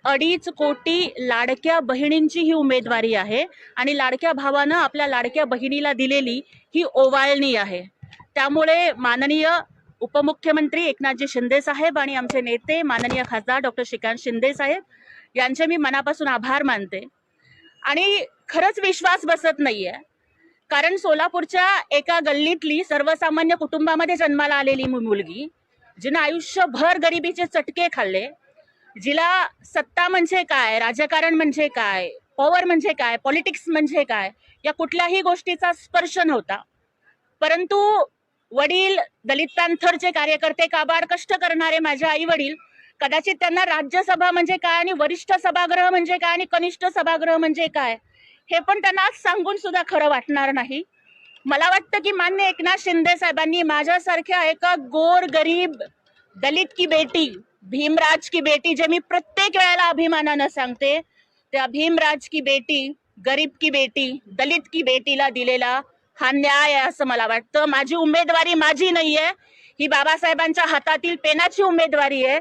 2.5 कोटी लाडक्या बहिणींची ही उमेदवारी आहे आणि लाडक्या भावानं आपल्या लाडक्या बहिणीला दिलेली ही ओवाळणी आहे। त्यामुळे माननीय उपमुख्यमंत्री एकनाथजी शिंदे साहेब आणि आमचे नेते माननीय खासदार डॉक्टर श्रीकांत शिंदे साहेब यांचे मी मनापासून आभार मानते। आणि खरंच विश्वास बसत नाहीये, कारण सोलापूरच्या एका गल्लीतली सर्वसामान्य कुटुंबामध्ये जन्माला आलेली मुलगी, जिने आयुष्यभर गरिबीचे चटके खाल्ले, जिला सत्ता म्हणजे काय, राजकारण म्हणजे काय, पॉवर म्हणजे काय, पॉलिटिक्स म्हणजे काय या कुठल्याही गोष्टीचा स्पर्श नव्हता, परंतु वडील दलित पॅंथरचे कार्यकर्ते, काबाड कष्ट करणारे माझे आई वडील, कदाचित त्यांना राज्यसभा म्हणजे काय आणि वरिष्ठ सभागृह म्हणजे काय आणि कनिष्ठ सभागृह म्हणजे काय हे पण त्यांना आज सांगून सुद्धा खरं वाटणार नाही। मला वाटतं की माननीय एकनाथ शिंदे साहेबांनी माझ्यासारख्या एका गोर गरीब दलित की बेटी, भीमराज की बेटी, जे मी प्रत्येक वेळेला अभिमानानं सांगते, त्या भीमराज की बेटी, गरीब की बेटी, दलित की बेटीला दिलेला हा न्याय आहे असं मला वाटतं। माझी उमेदवारी माझी नाहीये, ही बाबासाहेबांच्या हातातील पेनाची उमेदवारी आहे।